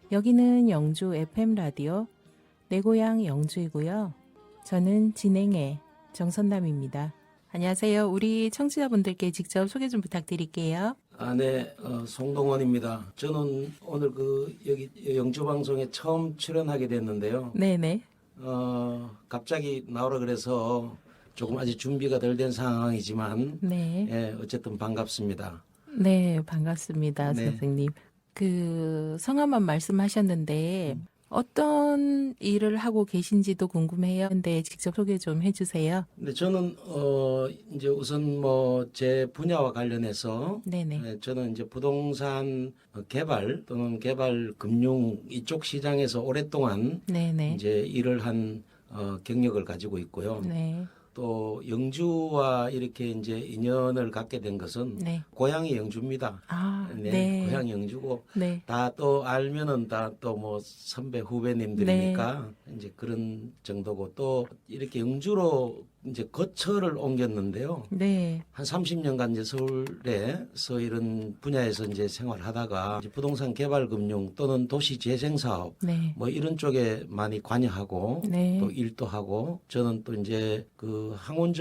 여기는 영주 FM 라디오 내 고향 영주이고요. 저는 진행의 정선남입니다. 안녕하세요. 우리 청취자분들께 직접 소개 좀 부탁드릴게요. 네, 송동원입니다. 저는 오늘 여기 영주 방송에 처음 출연하게 됐는데요. 네네. 갑자기 나오라 그래서 조금 아직 준비가 덜 된 상황이지만, 네. 예, 어쨌든 반갑습니다. 네, 반갑습니다, 네. 선생님. 성함만 말씀하셨는데 어떤 일을 하고 계신지도 궁금해요. 근데 직접 소개 좀 해주세요. 근데 저는, 이제 우선 제 분야와 관련해서, 네네. 예, 저는 이제 부동산 개발 또는 개발 금융 이쪽 시장에서 오랫동안 네네. 이제 일을 한, 경력을 가지고 있고요. 네. 또 영주와 이렇게 이제 인연을 갖게 된 것은 네. 고향이 영주입니다. 아, 네, 네. 고향이 영주고 네. 다 또 알면은 다 또 선배 후배님들이니까 이제 그런 정도고 또 이렇게 영주로 이제 거처를 옮겼는데요. 네. 한 30년간 이제 서울에서 이런 분야에서 이제 생활하다가 이제 부동산 개발 금융 또는 도시 재생 사업 네. 이런 쪽에 많이 관여하고 네. 또 일도 하고 저는 또 이제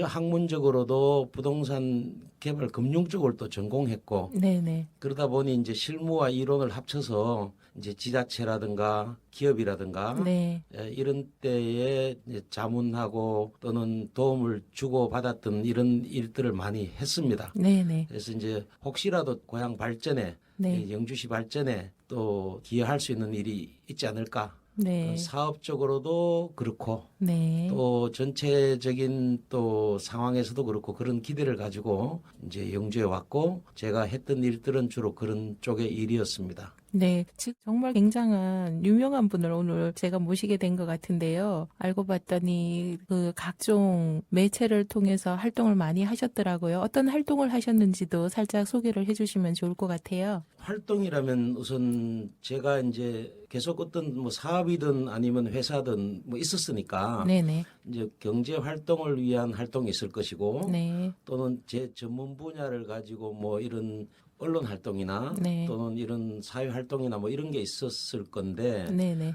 학문적으로도 부동산 개발 금융 쪽을 또 전공했고 네네. 그러다 보니 이제 실무와 이론을 합쳐서 이제 지자체라든가 기업이라든가 네. 이런 때에 이제 자문하고 또는 도움을 주고 받았던 이런 일들을 많이 했습니다. 네네. 그래서 이제 혹시라도 고향 발전에 네. 영주시 발전에 또 기여할 수 있는 일이 있지 않을까. 네. 사업적으로도 그렇고 네. 또 전체적인 또 상황에서도 그렇고 그런 기대를 가지고 이제 영주에 왔고 제가 했던 일들은 주로 그런 쪽의 일이었습니다. 네, 즉 정말 굉장한 유명한 분을 오늘 제가 모시게 된 것 같은데요. 알고 봤더니 각종 매체를 통해서 활동을 많이 하셨더라고요. 어떤 활동을 하셨는지도 살짝 소개를 해주시면 좋을 것 같아요. 활동이라면 우선 제가 이제 계속 어떤 사업이든 아니면 회사든 있었으니까 네네. 이제 경제 활동을 위한 활동이 있을 것이고 네. 또는 제 전문 분야를 가지고 이런 언론 활동이나 네. 또는 이런 사회 활동이나 이런 게 있었을 건데 네네.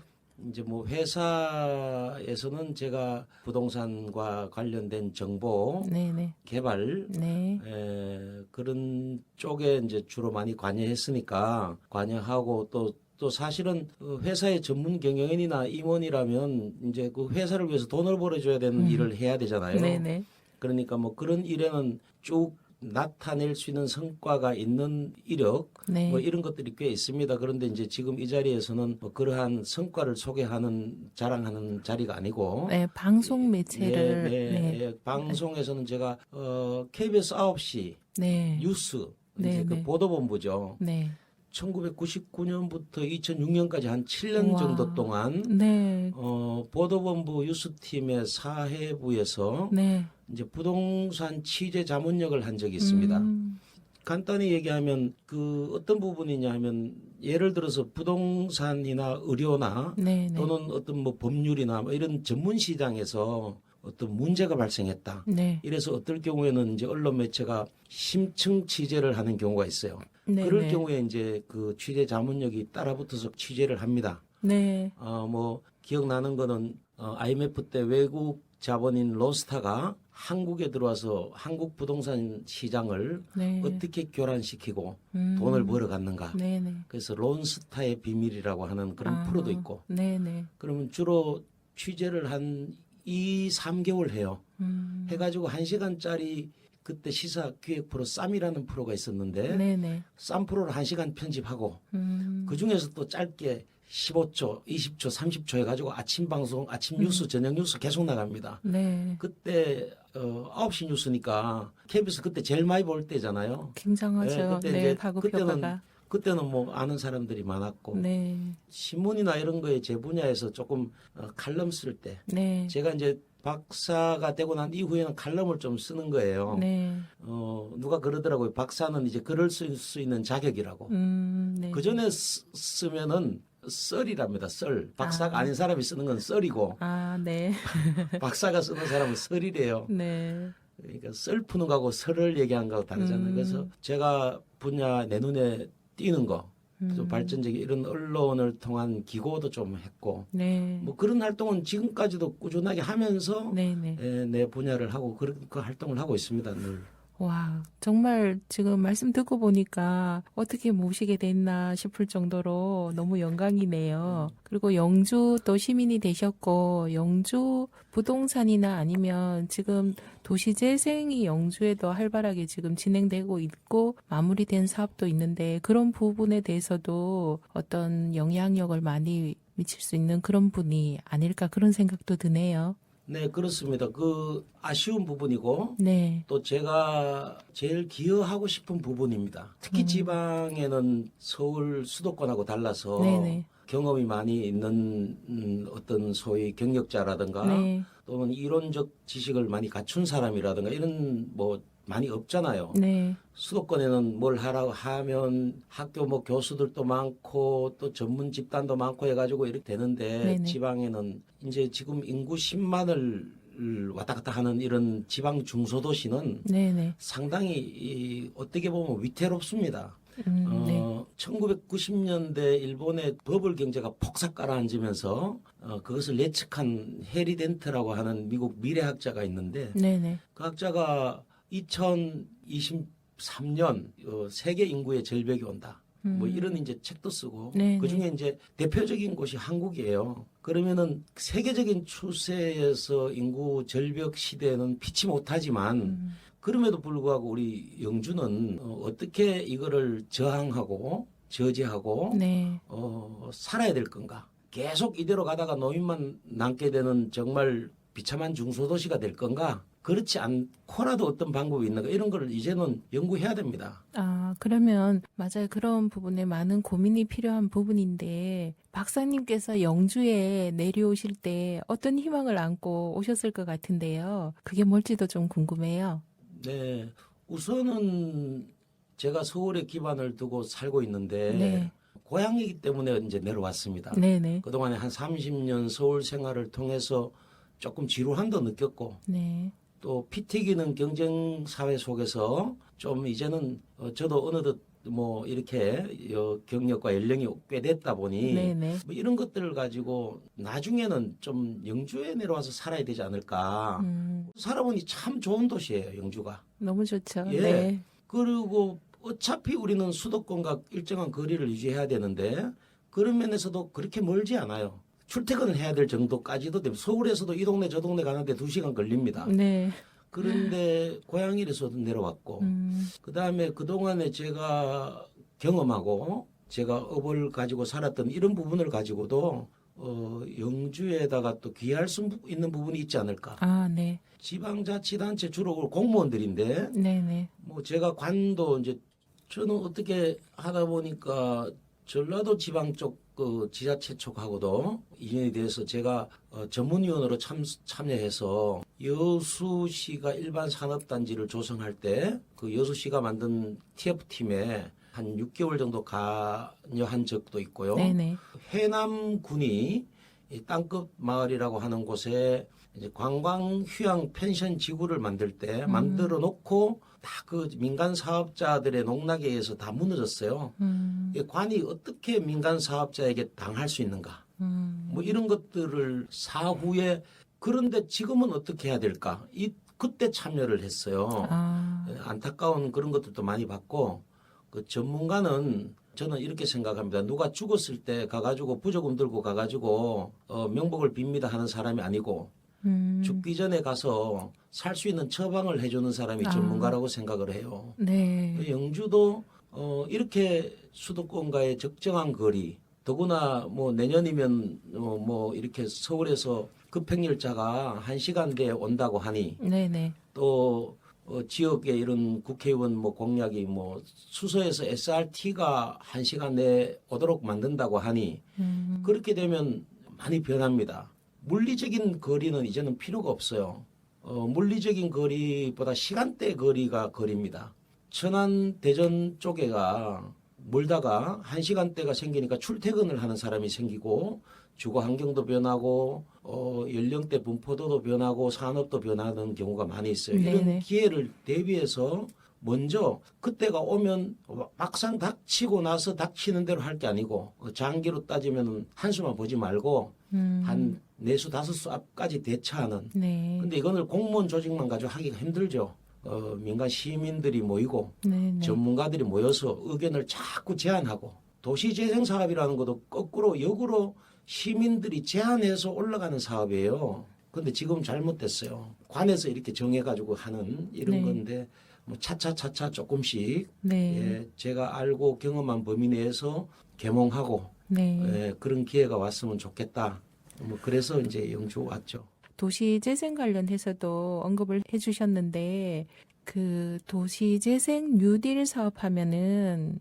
이제 회사에서는 제가 부동산과 관련된 정보 네네. 개발 네. 그런 쪽에 이제 주로 많이 관여했으니까 관여하고 또 사실은 회사의 전문 경영인이나 임원이라면 이제 그 회사를 위해서 돈을 벌어줘야 되는 일을 해야 되잖아요. 네네. 그러니까 그런 일에는 쭉 나타낼 수 있는 성과가 있는 이력 네. 이런 것들이 꽤 있습니다. 그런데 이제 지금 이 자리에서는 그러한 성과를 소개하는 자랑하는 자리가 아니고 네, 방송 매체를 네. 방송에서는 제가 KBS 9시 네. 뉴스 네, 이제 그 네. 보도본부죠. 네. 1999년부터 2006년까지 한 7년 와. 정도 동안 네. 보도본부 뉴스팀의 사회부에서 네. 이제 부동산 취재 자문역을 한 적이 있습니다. 간단히 얘기하면 어떤 부분이냐 하면 예를 들어서 부동산이나 의료나 네, 네. 또는 어떤 법률이나 이런 전문 시장에서 어떤 문제가 발생했다. 네. 이래서 어떨 경우에는 이제 언론 매체가 심층 취재를 하는 경우가 있어요. 네, 그럴 네. 경우에 이제 그 취재 자문역이 따라붙어서 취재를 합니다. 네. 기억나는 거는 IMF 때 외국 자본인 로스타가 한국에 들어와서 한국 부동산 시장을 네. 어떻게 교란시키고 돈을 벌어갔는가. 네네. 그래서 론스타의 비밀이라고 하는 그런 프로도 있고. 네네. 그러면 주로 취재를 한 2, 3개월 해요. 해가지고 1시간짜리 그때 시사 기획 프로 쌈이라는 프로가 있었는데 네네. 쌈 프로를 1시간 편집하고 그 중에서 또 짧게 15초, 20초, 30초 해가지고 아침 방송, 아침 뉴스, 저녁 뉴스 계속 나갑니다. 네. 그때 9시 뉴스니까 KBS 그때 제일 많이 볼 때잖아요. 굉장하죠. 그때 네, 이제 가급 효과가. 그때는 아는 사람들이 많았고 네. 신문이나 이런 거에 제 분야에서 조금 칼럼 쓸 때 네. 제가 이제 박사가 되고 난 이후에는 칼럼을 좀 쓰는 거예요. 네. 누가 그러더라고요. 박사는 이제 글을 쓸 수 있는 자격이라고. 네. 그 전에 쓰면은 썰이랍니다. 썰. 박사가 아닌 사람이 쓰는 건 썰이고 네. 박사가 쓰는 사람은 썰이래요. 네. 그러니까 썰 푸는 거하고 설을 얘기한 거하고 다르잖아요. 그래서 제가 분야 내 눈에 띄는 거 또 발전적인 이런 언론을 통한 기고도 좀 했고 네. 뭐 그런 활동은 지금까지도 꾸준하게 하면서 네네. 내 분야를 하고 그런 그 활동을 하고 있습니다. 늘. 와, 정말 지금 말씀 듣고 보니까 어떻게 모시게 됐나 싶을 정도로 너무 영광이네요. 그리고 영주 또 시민이 되셨고, 영주 부동산이나 아니면 지금 도시재생이 영주에도 활발하게 지금 진행되고 있고, 마무리된 사업도 있는데, 그런 부분에 대해서도 어떤 영향력을 많이 미칠 수 있는 그런 분이 아닐까 그런 생각도 드네요. 네, 그렇습니다. 그 아쉬운 부분이고 네. 또 제가 제일 기여하고 싶은 부분입니다. 특히 지방에는 서울 수도권하고 달라서 네네. 경험이 많이 있는 어떤 소위 경력자라든가 네. 또는 이론적 지식을 많이 갖춘 사람이라든가 이런 뭐 많이 없잖아요. 네. 수도권에는 뭘 하라고 하면 학교 뭐 교수들도 많고 또 전문 집단도 많고 해가지고 이렇게 되는데 네네. 지방에는 이제 지금 인구 10만을 왔다 갔다 하는 이런 지방 중소도시는 네네. 상당히 어떻게 보면 위태롭습니다. 네. 1990년대 일본의 버블 경제가 폭삭 가라앉으면서 그것을 예측한 해리 덴트라고 하는 미국 미래학자가 있는데 네네. 그 학자가 2023년 세계 인구의 절벽이 온다. 뭐 이런 이제 책도 쓰고 네네. 그 중에 이제 대표적인 곳이 한국이에요. 그러면은 세계적인 추세에서 인구 절벽 시대는 피치 못하지만 그럼에도 불구하고 우리 영주는 어떻게 이거를 저항하고 저지하고 네. 살아야 될 건가? 계속 이대로 가다가 노인만 남게 되는 정말 비참한 중소도시가 될 건가? 그렇지 않고라도 어떤 방법이 있는가? 이런 걸 이제는 연구해야 됩니다. 아, 그러면 맞아요. 그런 부분에 많은 고민이 필요한 부분인데 박사님께서 영주에 내려오실 때 어떤 희망을 안고 오셨을 것 같은데요. 그게 뭘지도 좀 궁금해요. 네. 우선은 제가 서울에 기반을 두고 살고 있는데 네. 고향이기 때문에 이제 내려왔습니다. 네네. 그동안에 한 30년 서울 생활을 통해서 조금 지루함도 느꼈고 네. 또 피 튀기는 경쟁 사회 속에서 좀 이제는 저도 어느덧 뭐 이렇게 경력과 연령이 꽤 됐다 보니 네네. 뭐 이런 것들을 가지고 나중에는 좀 영주에 내려와서 살아야 되지 않을까. 살아보니 참 좋은 도시예요, 영주가. 너무 좋죠. 예. 네. 그리고 어차피 우리는 수도권과 일정한 거리를 유지해야 되는데 그런 면에서도 그렇게 멀지 않아요. 출퇴근을 해야 될 정도까지도 됩니다. 서울에서도 이 동네 저 동네 가는데 2시간 걸립니다. 네. 그런데 고양이에서도 내려왔고 그다음에 그동안에 제가 경험하고 제가 업을 가지고 살았던 이런 부분을 가지고도 영주에다가 또 귀할 수 있는 부분이 있지 않을까. 아, 네. 지방자치단체 주로 공무원들인데 네네. 뭐 제가 관도 이제 저는 어떻게 하다 보니까 전라도 지방 쪽 그 지자체 쪽하고도 인연이 돼서 제가 전문위원으로 참여해서 여수시가 일반 산업단지를 조성할 때 그 여수시가 만든 TF팀에 한 6개월 정도 관여한 적도 있고요. 네네. 해남군이 이 땅끝 마을이라고 하는 곳에 이제 관광 휴양 펜션 지구를 만들 때 만들어 놓고 다 그 민간 사업자들의 농락에 의해서 다 무너졌어요. 이 관이 어떻게 민간 사업자에게 당할 수 있는가? 뭐 이런 것들을 사후에 그런데 지금은 어떻게 해야 될까? 그때 참여를 했어요. 아, 안타까운 그런 것들도 많이 봤고 그 전문가는 저는 이렇게 생각합니다. 누가 죽었을 때 가가지고 부조금 들고 가가지고 명복을 빕니다 하는 사람이 아니고 죽기 전에 가서 살 수 있는 처방을 해주는 사람이 전문가라고 생각을 해요. 네. 영주도 이렇게 수도권과의 적정한 거리, 더구나 뭐 내년이면 뭐 이렇게 서울에서 급행열차가 1시간 내에 온다고 하니 네네. 또 지역의 이런 국회의원 뭐 공약이 뭐 수서에서 SRT가 1시간 내에 오도록 만든다고 하니 그렇게 되면 많이 변합니다. 물리적인 거리는 이제는 필요가 없어요. 물리적인 거리보다 시간대 거리가 거리입니다. 천안 대전 쪽에가 멀다가 1시간대가 생기니까 출퇴근을 하는 사람이 생기고 주거 환경도 변하고 연령대 분포도도 변하고 산업도 변하는 경우가 많이 있어요. 이런 네네. 기회를 대비해서 먼저 그때가 오면 막상 닥치고 나서 닥치는 대로 할 게 아니고 장기로 따지면 한수만 보지 말고 한 네수 다섯 수 앞까지 대처하는. 네. 근데 이거는 공무원 조직만 가지고 하기가 힘들죠. 민간 시민들이 모이고 네. 네. 전문가들이 모여서 의견을 자꾸 제안하고 도시재생 사업이라는 것도 거꾸로 역으로 시민들이 제안해서 올라가는 사업이에요. 근데 지금 잘못됐어요. 관에서 이렇게 정해가지고 하는 이런 네. 건데 뭐 차차차차 조금씩 네. 예, 제가 알고 경험한 범위 내에서 개몽하고 네. 예, 그런 기회가 왔으면 좋겠다. 뭐 그래서 이제 영주 왔죠. 도시재생 관련해서도 언급을 해주셨는데 그 도시재생 뉴딜 사업하면은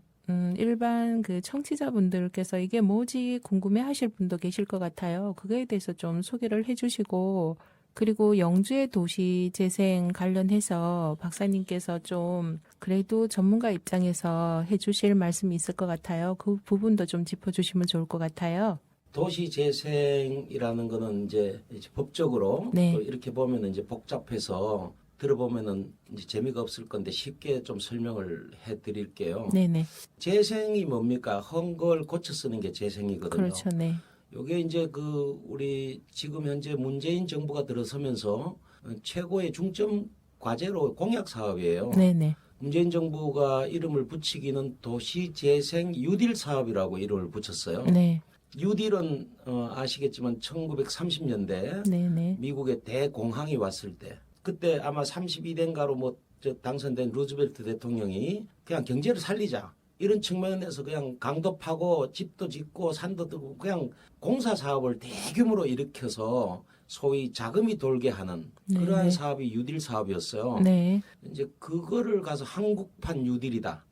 일반 그 청취자분들께서 이게 뭐지 궁금해하실 분도 계실 것 같아요. 그거에 대해서 좀 소개를 해주시고 그리고 영주의 도시재생 관련해서 박사님께서 좀 그래도 전문가 입장에서 해주실 말씀이 있을 것 같아요. 그 부분도 좀 짚어주시면 좋을 것 같아요. 도시재생이라는 거는 이제 법적으로 네. 또 이렇게 보면 이제 복잡해서 들어보면은 이제 재미가 없을 건데 쉽게 좀 설명을 해드릴게요. 네네. 재생이 뭡니까? 헌 걸 고쳐 쓰는 게 재생이거든요. 그렇죠. 네. 요게 이제 그 우리 지금 현재 문재인 정부가 들어서면서 최고의 중점 과제로 공약 사업이에요. 네네. 문재인 정부가 이름을 붙이기는 도시재생 뉴딜 사업이라고 이름을 붙였어요. 네. 뉴딜은 아시겠지만 1930년대 네네. 미국의 대공황이 왔을 때 그때 아마 32대인가로 뭐 당선된 루즈벨트 대통령이 그냥 경제를 살리자 이런 측면에서 그냥 강도 파고 집도 짓고 산도 들고 그냥 공사 사업을 대규모로 일으켜서 소위 자금이 돌게 하는 그러한 네네. 사업이 뉴딜 사업이었어요. 네. 이제 그거를 가서 한국판 뉴딜이다.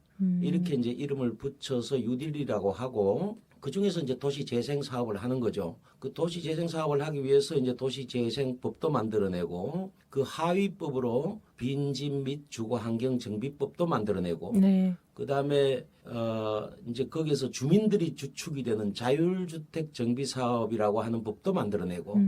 이렇게 이제 이름을 붙여서 뉴딜이라고 하고 그 중에서 이제 도시 재생 사업을 하는 거죠. 그 도시 재생 사업을 하기 위해서 이제 도시 재생법도 만들어내고 그 하위법으로 빈집 및 주거 환경 정비법도 만들어내고 네. 그다음에 이제 거기서 주민들이 주축이 되는 자율주택 정비 사업이라고 하는 법도 만들어내고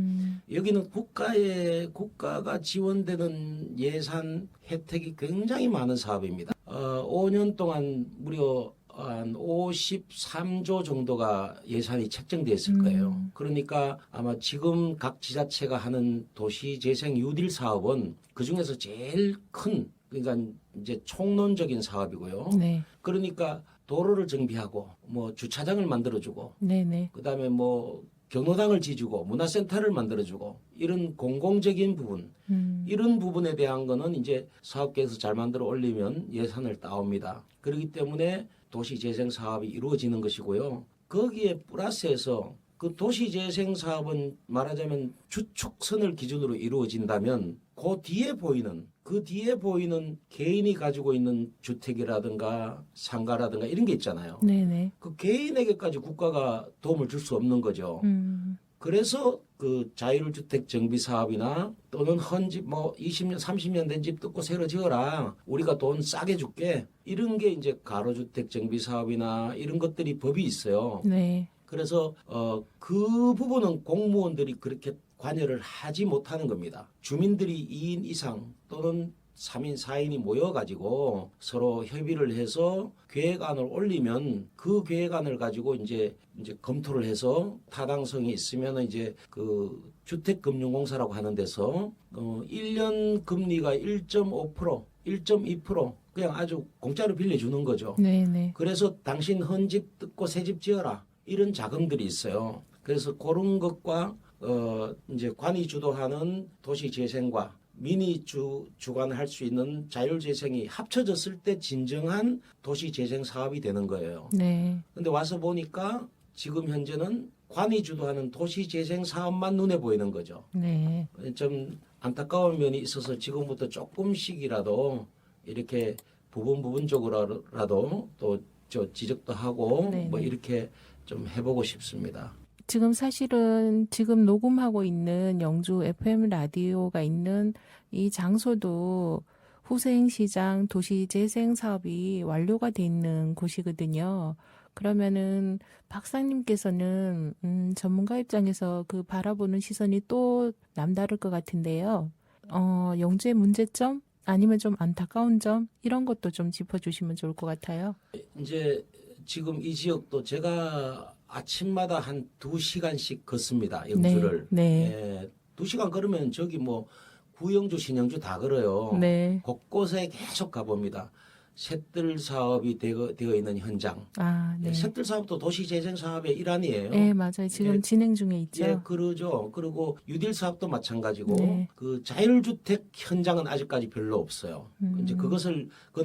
여기는 국가가 지원되는 예산 혜택이 굉장히 많은 사업입니다. 5년 동안 무려 한 53조 정도가 예산이 책정되어 있을 거예요. 그러니까 아마 지금 각 지자체가 하는 도시재생 뉴딜 사업은 그 중에서 제일 큰 그러니까 이제 총론적인 사업이고요. 네. 그러니까 도로를 정비하고 뭐 주차장을 만들어주고 네네. 그다음에 뭐 경로당을 지주고 문화센터를 만들어주고 이런 공공적인 부분 이런 부분에 대한 거는 이제 사업계에서 잘 만들어 올리면 예산을 따옵니다. 그렇기 때문에 도시재생 사업이 이루어지는 것이고요. 거기에 플러스해서 그 도시재생 사업은 말하자면 주축선을 기준으로 이루어진다면 그 뒤에 보이는 개인이 가지고 있는 주택이라든가 상가라든가 이런 게 있잖아요. 네네. 그 개인에게까지 국가가 도움을 줄 수 없는 거죠. 그래서 그 자율주택 정비 사업이나 또는 헌집 뭐 20년, 30년 된 집 뜯고 새로 지어라. 우리가 돈 싸게 줄게. 이런 게 이제 가로주택 정비 사업이나 이런 것들이 법이 있어요. 네. 그래서 그 부분은 공무원들이 그렇게 관여를 하지 못하는 겁니다. 주민들이 2인 이상 또는 3인, 4인이 모여가지고 서로 협의를 해서 계획안을 올리면 그 계획안을 가지고 이제 검토를 해서 타당성이 있으면 이제 그 주택금융공사라고 하는 데서 1년 금리가 1.5%, 1.2% 그냥 아주 공짜로 빌려주는 거죠. 네네. 그래서 당신 헌집 뜯고 새집 지어라. 이런 자금들이 있어요. 그래서 그런 것과 이제 관이 주도하는 도시재생과 민이 주관할 수 있는 자율재생이 합쳐졌을 때 진정한 도시재생 사업이 되는 거예요. 네. 근데 와서 보니까 지금 현재는 관이 주도하는 도시재생 사업만 눈에 보이는 거죠. 네. 좀 안타까운 면이 있어서 지금부터 조금씩이라도 이렇게 부분적으로라도 또 지적도 하고 네네. 뭐 이렇게 좀 해보고 싶습니다. 지금 사실은 지금 녹음하고 있는 영주 FM 라디오가 있는 이 장소도 후생시장 도시재생 사업이 완료가 돼 있는 곳이거든요. 그러면은 박사님께서는 전문가 입장에서 그 바라보는 시선이 또 남다를 것 같은데요. 영주의 문제점 아니면 좀 안타까운 점 이런 것도 좀 짚어주시면 좋을 것 같아요. 이제 지금 이 지역도 제가 아침마다 한 2시간씩 걷습니다. 영주를. 네. 예, 2시간 걸으면 저기 뭐 구영주, 신영주 다 걸어요. 네. 곳곳에 계속 가봅니다. 셋들 사업이 되어 있는 현장. 아, 네. 셋들 사업도 도시재생 사업의 일환이에요. 네, 맞아요. 지금 예, 진행 중에 있죠. 예, 그러죠. 그리고 유딜 사업도 마찬가지고 네. 그 자율주택 현장은 아직까지 별로 없어요. 이제 그건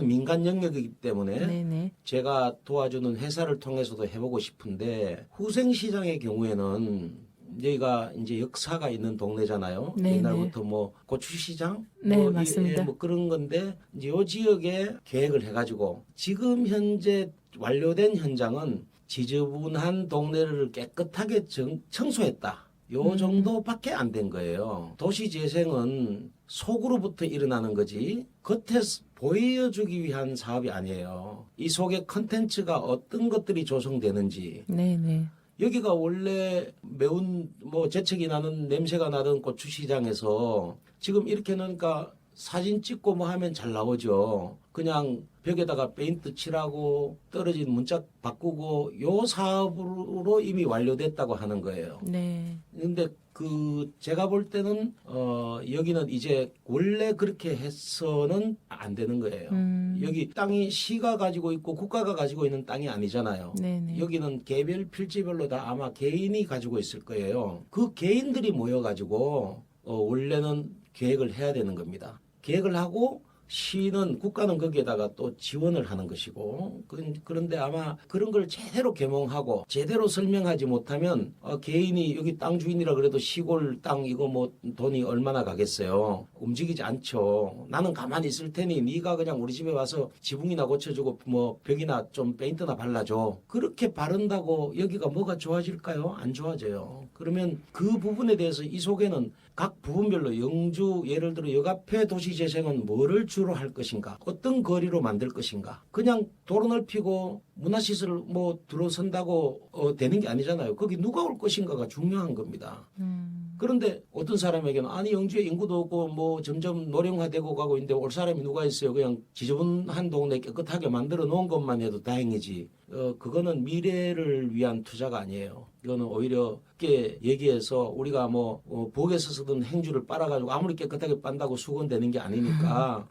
민간 영역이기 때문에 네네. 제가 도와주는 회사를 통해서도 해보고 싶은데 후생시장의 경우에는 여기가 이제 역사가 있는 동네잖아요. 네네. 옛날부터 뭐 고추시장, 네, 맞습니다. 뭐 그런 건데 이제 요 지역에 계획을 해가지고 지금 현재 완료된 현장은 지저분한 동네를 깨끗하게 청소했다. 요 정도밖에 안 된 거예요. 도시 재생은 속으로부터 일어나는 거지 겉에 보여주기 위한 사업이 아니에요. 이 속에 컨텐츠가 어떤 것들이 조성되는지 네네. 여기가 원래 매운 뭐 재채기 나는 냄새가 나던 고추시장에서 지금 이렇게 놓으니까 사진 찍고 뭐 하면 잘 나오죠. 그냥 벽에다가 페인트 칠하고 떨어진 문짝 바꾸고 요 사업으로 이미 완료됐다고 하는 거예요. 네. 근데 그 제가 볼 때는 여기는 이제 원래 그렇게 해서는 안 되는 거예요. 여기 땅이 시가 가지고 있고 국가가 가지고 있는 땅이 아니잖아요. 네네. 여기는 개별 필지별로 다 아마 개인이 가지고 있을 거예요. 그 개인들이 모여 가지고 원래는 계획을 해야 되는 겁니다. 계획을 하고 시는 국가는 거기에다가 또 지원을 하는 것이고 그런데 아마 그런 걸 제대로 계몽하고 제대로 설명하지 못하면 개인이 여기 땅 주인이라 그래도 시골 땅 이거 뭐 돈이 얼마나 가겠어요. 움직이지 않죠. 나는 가만히 있을 테니 네가 그냥 우리 집에 와서 지붕이나 고쳐주고 뭐 벽이나 좀 페인트나 발라줘. 그렇게 바른다고 여기가 뭐가 좋아질까요? 안 좋아져요. 그러면 그 부분에 대해서 이 속에는 각 부분별로 영주 예를 들어 역 앞에 도시재생은 뭐를 주로 할 것인가 어떤 거리로 만들 것인가 그냥 도로 넓히고 문화시설 뭐 들어선다고 되는 게 아니잖아요. 거기 누가 올 것인가가 중요한 겁니다. 그런데 어떤 사람에게는 아니 영주에 인구도 없고 뭐 점점 노령화되고 가고 있는데 올 사람이 누가 있어요. 그냥 지저분한 동네 깨끗하게 만들어 놓은 것만 해도 다행이지. 그거는 미래를 위한 투자가 아니에요. 이거는 오히려 쉽게 얘기해서 우리가 뭐 부엌에서 쓰던 행주를 빨아가지고 아무리 깨끗하게 빤다고 수건되는 게 아니니까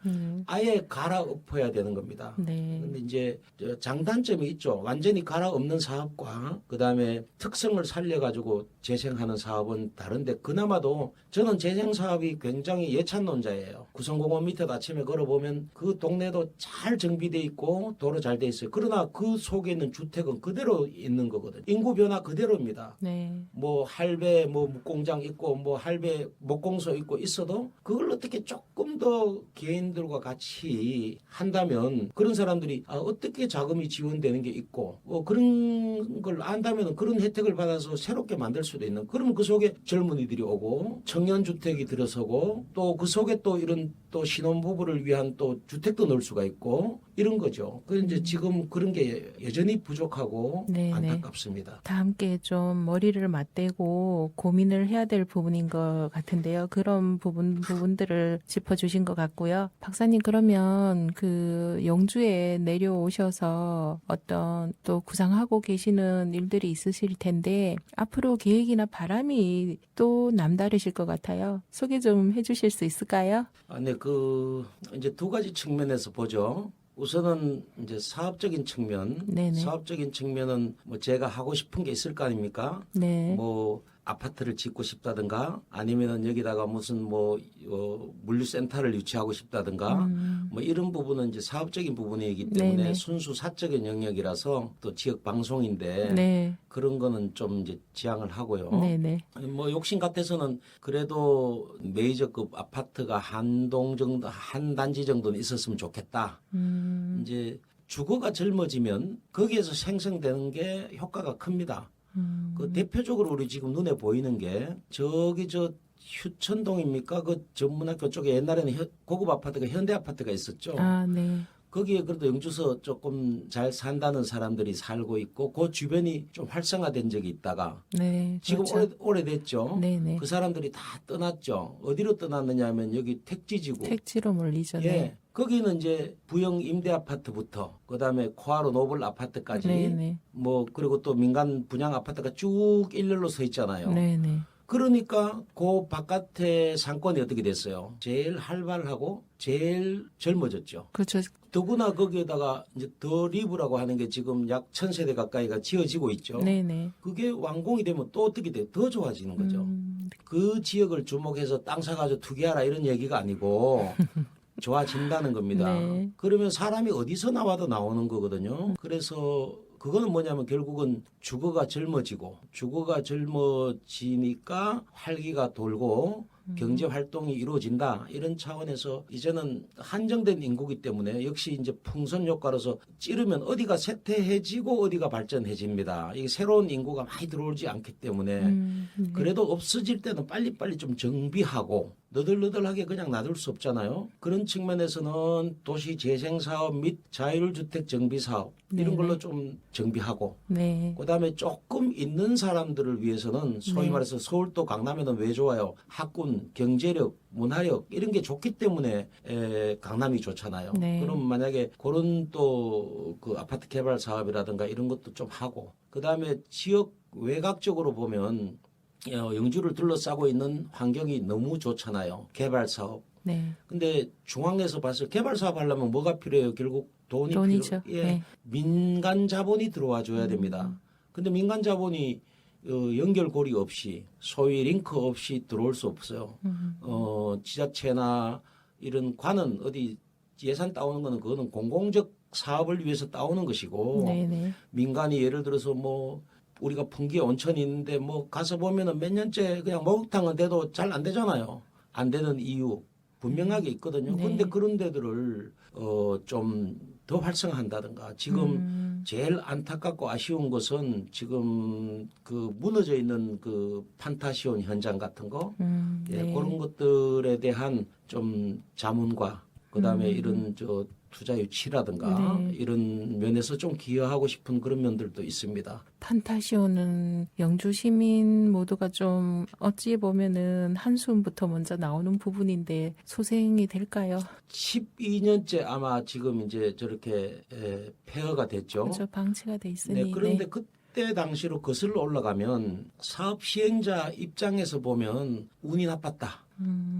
아예 갈아엎어야 되는 겁니다. 네. 근데 이제 장단점이 있죠. 완전히 갈아엎는 사업과 그다음에 특성을 살려가지고 재생하는 사업은 다른데 그나마도 저는 재생 사업이 굉장히 예찬론자예요. 구성공원 밑에 아침에 걸어보면 그 동네도 잘 정비돼 있고 도로 잘 돼 있어요. 그러나 그 속에 있는 주택은 그대로 있는 거거든요. 인구 변화 그대로입니다. 네. 뭐 할배 뭐 목공장 있고 뭐 할배 목공소 있고 있어도 그걸 어떻게 조금 더 개인들과 같이 한다면 그런 사람들이 어떻게 자금이 지원되는 게 있고 그런 걸 안다면 그런 혜택을 받아서 새롭게 만들 수도 있는 그러면 그 속에 젊은이들이 오고 청년 주택이 들어서고 또 그 속에 또 이런 또 신혼부부를 위한 또 주택도 넣을 수가 있고 이런 거죠. 그 이제 지금 그런 게 여전히 부족하고 네네. 안타깝습니다. 다 함께 좀 머리를 맞대고 고민을 해야 될 부분인 것 같은데요. 그런 부분들을 짚어주신 것 같고요. 박사님 그러면 그 영주에 내려오셔서 어떤 또 구상하고 계시는 일들이 있으실 텐데 앞으로 계획이나 바람이 또 남다르실 것 같아요. 소개 좀 해주실 수 있을까요? 네, 이제 두 가지 측면에서 보죠. 우선은 이제 사업적인 측면, 네네. 사업적인 측면은 뭐 제가 하고 싶은 게 있을 거 아닙니까? 네. 뭐 아파트를 짓고 싶다든가 아니면은 여기다가 무슨 뭐 물류센터를 유치하고 싶다든가 뭐 이런 부분은 이제 사업적인 부분이기 때문에 네네. 순수 사적인 영역이라서 또 지역 방송인데 네. 그런 거는 좀 이제 지양을 하고요. 네네. 뭐 욕심 같아서는 그래도 메이저급 아파트가 한 동 정도 한 단지 정도는 있었으면 좋겠다. 이제 주거가 젊어지면 거기에서 생성되는 게 효과가 큽니다. 그 대표적으로 우리 지금 눈에 보이는 게 저기 저 휴천동입니까? 그 전문학교 쪽에 옛날에는 고급 아파트가 현대 아파트가 있었죠. 아, 네. 거기에 그래도 영주서 조금 잘 산다는 사람들이 살고 있고 그 주변이 좀 활성화된 적이 있다가 네, 지금 그렇죠. 오래됐죠. 네네. 그 사람들이 다 떠났죠. 어디로 떠났느냐 하면 여기 택지지구. 택지로 몰리죠. 네. 예. 거기는 이제 부영 임대 아파트부터 그다음에 코하로 노블 아파트까지 네네. 뭐 그리고 또 민간 분양 아파트가 쭉 일렬로 서 있잖아요. 네네. 그러니까 그 바깥의 상권이 어떻게 됐어요? 제일 활발하고 제일 젊어졌죠. 그렇죠. 더구나 거기에다가 이제 더 리브라고 하는 게 지금 약 1000세대 가까이가 지어지고 있죠. 네네. 그게 완공이 되면 또 어떻게 돼요? 더 좋아지는 거죠. 그 지역을 주목해서 땅 사가지고 투기하라 이런 얘기가 아니고 좋아진다는 겁니다. 네. 그러면 사람이 어디서 나와도 나오는 거거든요. 그래서 그거는 뭐냐면 결국은 주거가 젊어지니까 활기가 돌고 경제 활동이 이루어진다 이런 차원에서 이제는 한정된 인구기 때문에 역시 이제 풍선 효과로서 찌르면 어디가 쇠퇴해지고 어디가 발전해집니다. 이게 새로운 인구가 많이 들어오지 않기 때문에 네. 그래도 없어질 때는 빨리빨리 좀 정비하고 너덜너덜하게 그냥 놔둘 수 없잖아요. 그런 측면에서는 도시 재생 사업 및 자율주택 정비 사업 이런 네네. 걸로 좀 정비하고 네. 그다음에 조금 있는 사람들을 위해서는 소위 네. 말해서 서울도 강남에는 왜 좋아요? 학군, 경제력, 문화력 이런 게 좋기 때문에 강남이 좋잖아요. 네. 그럼 만약에 그런 또 그 아파트 개발 사업이라든가 이런 것도 좀 하고 그다음에 지역 외곽적으로 보면 영주를 둘러싸고 있는 환경이 너무 좋잖아요. 개발 사업. 네. 근데 중앙에서 봤을 때 개발 사업 하려면 뭐가 필요해요? 결국 돈이죠. 예. 네. 민간 자본이 들어와 줘야 됩니다. 근데 민간 자본이 연결고리 없이 소위 링크 없이 들어올 수 없어요. 지자체나 이런 관은 어디 예산 따오는 거는 그거는 공공적 사업을 위해서 따오는 것이고 네네. 민간이 예를 들어서 뭐 우리가 풍기에 온천이 있는데 뭐 가서 보면은 몇 년째 그냥 목욕탕은 돼도 잘 안 되잖아요. 안 되는 이유 분명하게 있거든요. 네. 그런데 그런 데들을 좀 더 활성화한다든가 지금 제일 안타깝고 아쉬운 것은 지금 그 무너져 있는 그 판타시온 현장 같은 거 예, 네. 그런 것들에 대한 좀 자문과 그다음에 이런 투자 유치라든가 네. 이런 면에서 좀 기여하고 싶은 그런 면들도 있습니다. 판타시오는 영주 시민 모두가 좀 어찌 보면은 한숨부터 먼저 나오는 부분인데 소생이 될까요? 12년째 아마 지금 이제 저렇게 폐허가 됐죠. 그렇죠. 방치가 돼 있으니. 네, 그런데 그때 당시로 거슬러 올라가면 사업 시행자 입장에서 보면 운이 나빴다.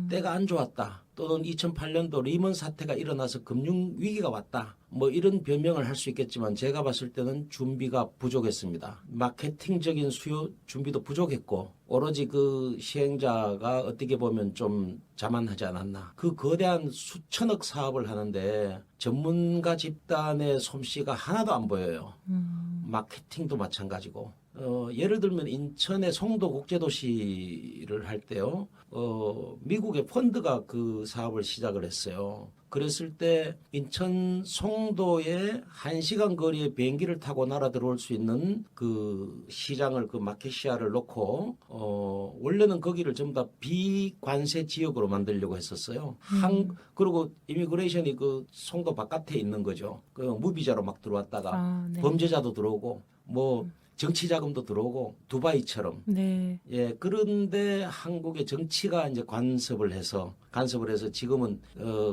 때가 안 좋았다. 또는 2008년도 리먼 사태가 일어나서 금융 위기가 왔다. 뭐 이런 변명을 할 수 있겠지만 제가 봤을 때는 준비가 부족했습니다. 마케팅적인 수요 준비도 부족했고 오로지 그 시행자가 어떻게 보면 좀 자만하지 않았나. 그 거대한 수천억 사업을 하는데 전문가 집단의 솜씨가 하나도 안 보여요. 마케팅도 마찬가지고. 예를 들면 인천의 송도 국제도시를 할 때요. 미국의 펀드가 그 사업을 시작을 했어요. 그랬을 때 인천 송도에 1시간 거리에 비행기를 타고 날아 들어올 수 있는 그 시장을 그 마켓 시야를 놓고 원래는 거기를 전부 다 비관세 지역으로 만들려고 했었어요. 그리고 이미그레이션이 그 송도 바깥에 있는 거죠. 그 무비자로 막 들어왔다가 네. 범죄자도 들어오고 뭐 정치 자금도 들어오고 두바이처럼. 네. 예, 그런데 한국의 정치가 이제 간섭을 해서 지금은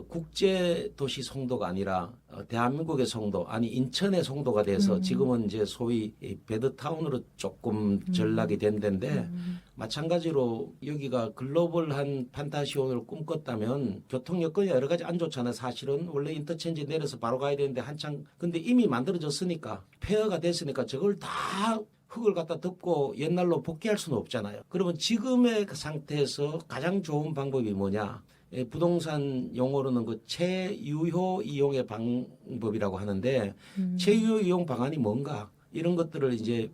국제 도시 송도가 아니라 대한민국의 송도 아니 인천의 송도가 돼서 지금은 이제 소위 배드타운으로 조금 전락이 된 데인데 마찬가지로 여기가 글로벌한 판타시온을 꿈꿨다면 교통 여건이 여러 가지 안 좋잖아요. 사실은 원래 인터체인지 내려서 바로 가야 되는데 한창 근데 이미 만들어졌으니까 폐허가 됐으니까 저걸 다 흙을 갖다 덮고 옛날로 복귀할 수는 없잖아요. 그러면 지금의 그 상태에서 가장 좋은 방법이 뭐냐? 부동산 용어로는 그 체유효 이용의 방법이라고 하는데 체유효 이용 방안이 뭔가 이런 것들을 이제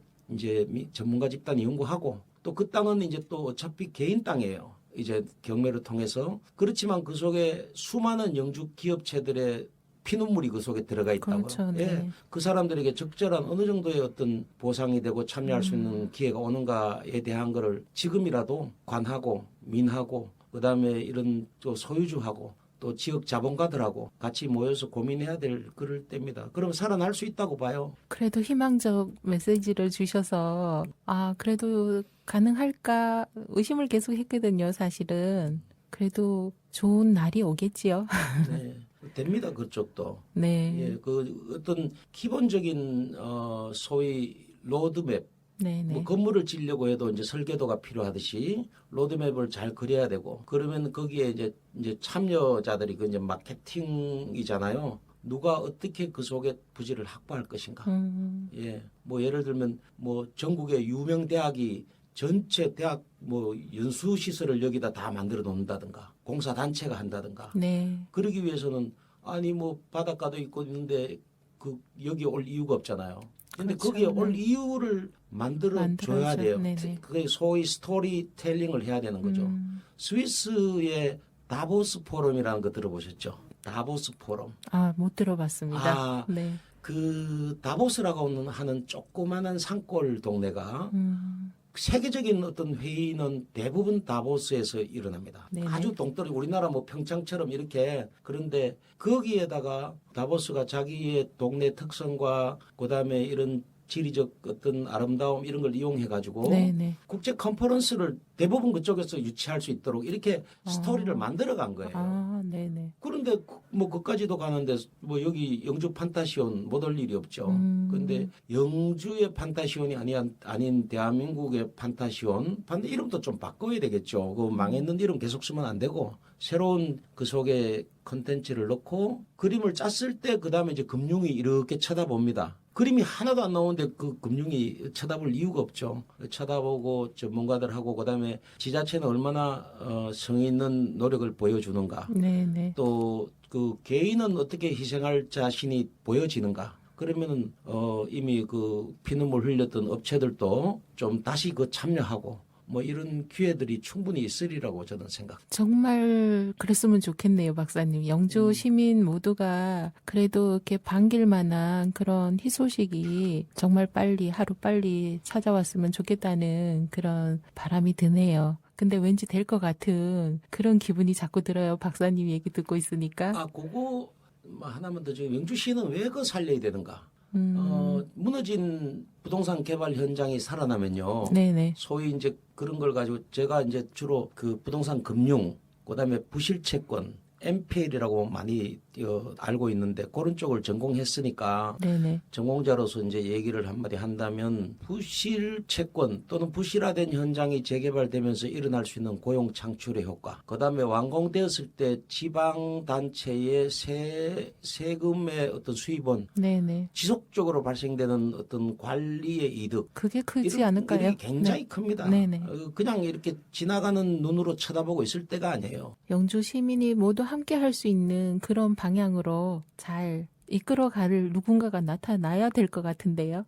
전문가 집단이 연구하고 또 그 땅은 이제 또 어차피 개인 땅이에요. 이제 경매를 통해서 그렇지만 그 속에 수많은 영주 기업체들의 피눈물이 그 속에 들어가 있다고요. 그렇죠. 네. 예, 그 사람들에게 적절한 어느 정도의 어떤 보상이 되고 참여할 수 있는 기회가 오는가에 대한 거를 지금이라도 관하고 민하고 그다음에 이런 또 소유주하고 또 지역 자본가들하고 같이 모여서 고민해야 될 그럴 때입니다. 그럼 살아날 수 있다고 봐요. 그래도 희망적 메시지를 주셔서 그래도 가능할까 의심을 계속 했거든요, 사실은. 그래도 좋은 날이 오겠지요. 네, 됩니다. 그쪽도. 네. 예, 그 어떤 기본적인 소위 로드맵, 네, 뭐 네. 건물을 지려고 해도 이제 설계도가 필요하듯이 로드맵을 잘 그려야 되고 그러면 거기에 이제 참여자들이 그 이제 마케팅이잖아요. 누가 어떻게 그 속에 부지를 확보할 것인가. 예, 뭐 예를 들면 뭐 전국의 유명 대학이 전체 대학 뭐 연수 시설을 여기다 다 만들어 놓는다든가 공사 단체가 한다든가 네. 그러기 위해서는 아니 뭐 바닷가도 있고 있는데 그 여기 올 이유가 없잖아요. 근데 그렇죠. 거기에 올 네. 이유를 만들어 줘야 만들어야죠. 돼요. 네네. 그게 소위 스토리텔링을 해야 되는 거죠. 스위스의 다보스 포럼이라는 거 들어보셨죠? 다보스 포럼. 못 들어봤습니다. 네. 그 다보스라고 하는 조그마한 산골 동네가 세계적인 어떤 회의는 대부분 다보스에서 일어납니다. 네네. 아주 동떨어지 우리나라 뭐 평창처럼 이렇게 그런데 거기에다가 다보스가 자기의 동네 특성과 그다음에 이런 지리적 어떤 아름다움 이런 걸 이용해 가지고 네네. 국제 컨퍼런스를 대부분 그쪽에서 유치할 수 있도록 이렇게 스토리를 만들어 간 거예요. 네네. 그런데 뭐 그까지도 가는데 뭐 여기 영주 판타시온 못 올 일이 없죠. 그런데 영주의 판타시온이 아닌 대한민국의 판타시온 이름도 좀 바꿔야 되겠죠. 그 망했는 이름 계속 쓰면 안 되고 새로운 그 속에 컨텐츠를 넣고 그림을 짰을 때 그다음에 이제 금융이 이렇게 쳐다봅니다. 그림이 하나도 안 나오는데 그 금융이 쳐다볼 이유가 없죠. 쳐다보고 전문가들하고 그다음에 지자체는 얼마나 성의 있는 노력을 보여주는가. 네네. 또 그 개인은 어떻게 희생할 자신이 보여지는가. 그러면은 이미 그 피눈물 흘렸던 업체들도 좀 다시 그 참여하고 뭐 이런 기회들이 충분히 있으리라고 저는 생각. 정말 그랬으면 좋겠네요, 박사님. 영주 시민 모두가 그래도 이렇게 반길 만한 그런 희소식이 정말 하루 빨리 찾아왔으면 좋겠다는 그런 바람이 드네요. 근데 왠지 될 것 같은 그런 기분이 자꾸 들어요. 박사님 얘기 듣고 있으니까. 그거 하나만 더 지금 영주시는 왜 그 살려야 되는가? 무너진 부동산 개발 현장이 살아나면요. 네네. 소위 이제 그런 걸 가지고 제가 이제 주로 그 부동산 금융, 그다음에 부실채권, MPL이라고 많이 알고 있는데 그런 쪽을 전공했으니까 네네. 전공자로서 이제 얘기를 한마디 한다면 부실채권 또는 부실화된 현장이 재개발되면서 일어날 수 있는 고용 창출의 효과, 그다음에 완공되었을 때 지방 단체의 세금의 어떤 수입은 네네. 지속적으로 발생되는 어떤 관리의 이득 그게 크지 않을까요? 이게 굉장히 큽니다. 네네. 그냥 이렇게 지나가는 눈으로 쳐다보고 있을 때가 아니에요. 영주 시민이 모두 함께 할 수 있는 그런 방향으로 잘 이끌어갈 누군가가 나타나야 될 것 같은데요.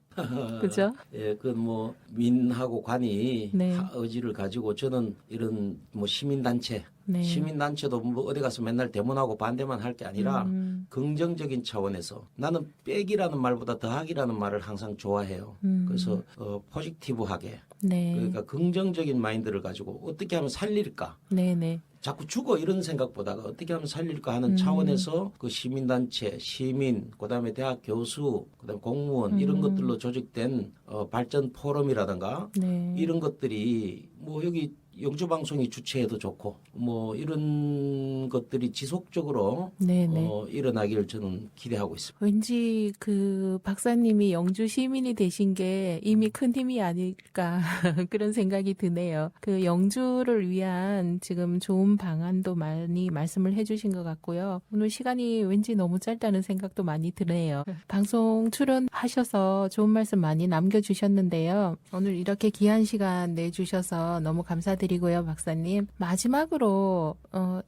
그죠? 예, 그 뭐 민하고 관이 네. 의지를 가지고 저는 이런 뭐 시민단체, 네. 시민단체도 뭐 어디 가서 맨날 대문하고 반대만 할 게 아니라 긍정적인 차원에서 나는 빼기라는 말보다 더하기라는 말을 항상 좋아해요. 그래서 포지티브하게 네. 그러니까 긍정적인 마인드를 가지고 어떻게 하면 살릴까? 네네. 자꾸 죽어 이런 생각보다가 어떻게 하면 살릴까 하는 차원에서 그 시민단체, 시민, 그다음에 대학 교수, 그다음에 공무원 이런 것들로 조직된 발전 포럼이라든가 네. 이런 것들이 뭐 여기 영주방송이 주최해도 좋고 뭐 이런 것들이 지속적으로 네네. 일어나기를 저는 기대하고 있습니다. 왠지 그 박사님이 영주 시민이 되신 게 이미 큰 힘이 아닐까 그런 생각이 드네요. 그 영주를 위한 지금 좋은 방안도 많이 말씀을 해주신 것 같고요. 오늘 시간이 왠지 너무 짧다는 생각도 많이 드네요. 방송 출연하셔서 좋은 말씀 많이 남겨주셨는데요. 오늘 이렇게 귀한 시간 내주셔서 너무 감사드리고요, 박사님. 마지막으로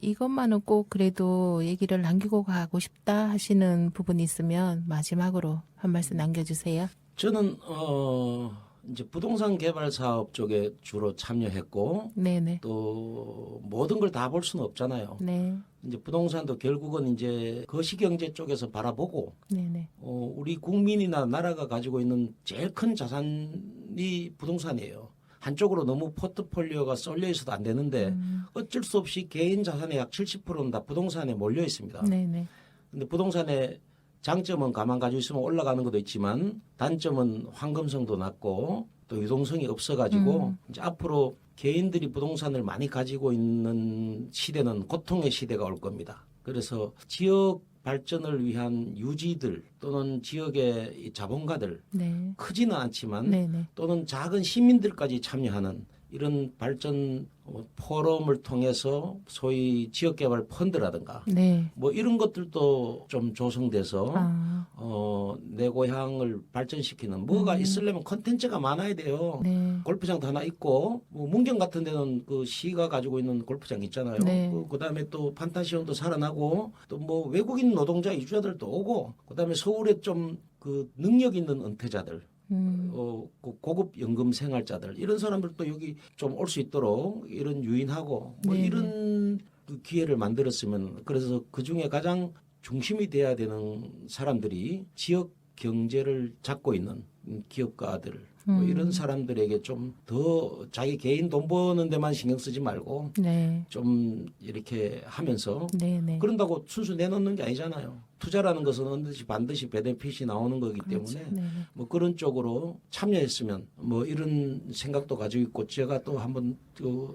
이것만은 꼭 그래도 얘기를 남기고 가고 싶다 하시는 부분이 있으면 마지막으로 한 말씀 남겨주세요. 저는 이제 부동산 개발 사업 쪽에 주로 참여했고 네네. 또 모든 걸 다 볼 수는 없잖아요. 네. 이제 부동산도 결국은 이제 거시경제 쪽에서 바라보고 네네. 우리 국민이나 나라가 가지고 있는 제일 큰 자산이 부동산이에요. 한쪽으로 너무 포트폴리오가 쏠려 있어도 안 되는데 어쩔 수 없이 개인 자산의 약 70%는 다 부동산에 몰려 있습니다. 네네. 근데 부동산의 장점은 가만 가지고 있으면 올라가는 것도 있지만 단점은 황금성도 낮고 또 유동성이 없어가지고 이제 앞으로 개인들이 부동산을 많이 가지고 있는 시대는 고통의 시대가 올 겁니다. 그래서 지역 발전을 위한 유지들 또는 지역의 이 자본가들 네. 크지는 않지만 네네. 또는 작은 시민들까지 참여하는 이런 발전 포럼을 통해서 소위 지역개발 펀드라든가 네. 뭐 이런 것들도 좀 조성돼서 아, 내 고향을 발전시키는 뭐가 있으려면 컨텐츠가 많아야 돼요. 네. 골프장도 하나 있고 뭐 문경 같은 데는 그 시가 가지고 있는 골프장 있잖아요. 네. 그다음에 또 판타지온도 살아나고 또 뭐 외국인 노동자 이주자들도 오고 그다음에 서울에 좀 그 능력 있는 은퇴자들 그 고급 연금 생활자들 이런 사람들도 여기 좀 올 수 있도록 이런 유인하고 뭐 네네. 이런 그 기회를 만들었으면 그래서 그 중에 가장 중심이 돼야 되는 사람들이 지역 경제를 잡고 있는 기업가들 뭐 이런 사람들에게 좀 더 자기 개인 돈 버는 데만 신경 쓰지 말고 네. 좀 이렇게 하면서 네네. 그런다고 순수 내놓는 게 아니잖아요. 투자라는 것은 반드시 베네핏이 나오는 거기 그렇죠. 때문에 네네. 뭐 그런 쪽으로 참여했으면 뭐 이런 생각도 가지고 있고 제가 또 한번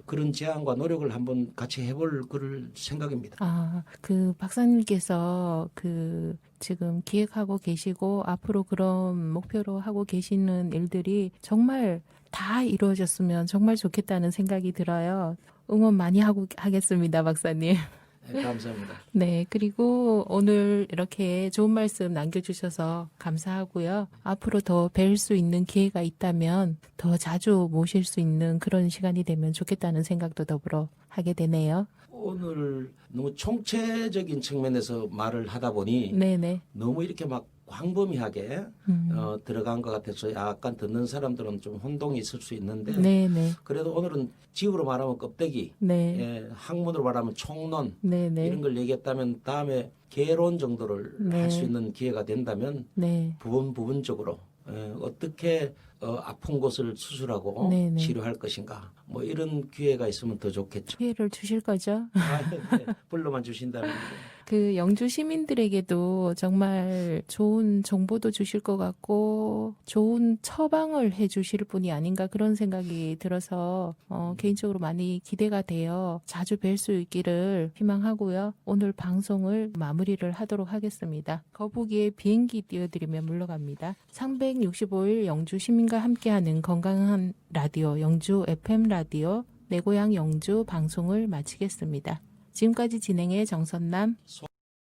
그런 제안과 노력을 한번 같이 해볼 그럴 생각입니다. 아, 그 박사님께서 그 지금 기획하고 계시고 앞으로 그런 목표로 하고 계시는 일들이 정말 다 이루어졌으면 정말 좋겠다는 생각이 들어요. 응원 많이 하겠습니다, 박사님. 네, 감사합니다. 네, 그리고 오늘 이렇게 좋은 말씀 남겨주셔서 감사하고요. 앞으로 더 뵐 수 있는 기회가 있다면 더 자주 모실 수 있는 그런 시간이 되면 좋겠다는 생각도 더불어 하게 되네요. 오늘 너무 총체적인 측면에서 말을 하다 보니 네네. 너무 이렇게 막 광범위하게 들어간 것 같아서 약간 듣는 사람들은 좀 혼동이 있을 수 있는데 네네. 그래도 오늘은 지구로 말하면 껍데기, 네. 예, 학문으로 말하면 총론 네네. 이런 걸 얘기했다면 다음에 개론 정도를 네. 할 수 있는 기회가 된다면 네. 부분적으로 어떻게 아픈 곳을 수술하고 네네. 치료할 것인가 뭐 이런 기회가 있으면 더 좋겠죠. 기회를 주실 거죠? 네, 불러만 주신다면 그 영주 시민들에게도 정말 좋은 정보도 주실 것 같고 좋은 처방을 해주실 분이 아닌가 그런 생각이 들어서 개인적으로 많이 기대가 돼요. 자주 뵐 수 있기를 희망하고요. 오늘 방송을 마무리를 하도록 하겠습니다. 거북이의 비행기 띄워드리며 물러갑니다. 365일 영주 시민과 함께하는 건강한 라디오 영주 FM 라디오 내 고향 영주 방송을 마치겠습니다. 지금까지 진행의 정선남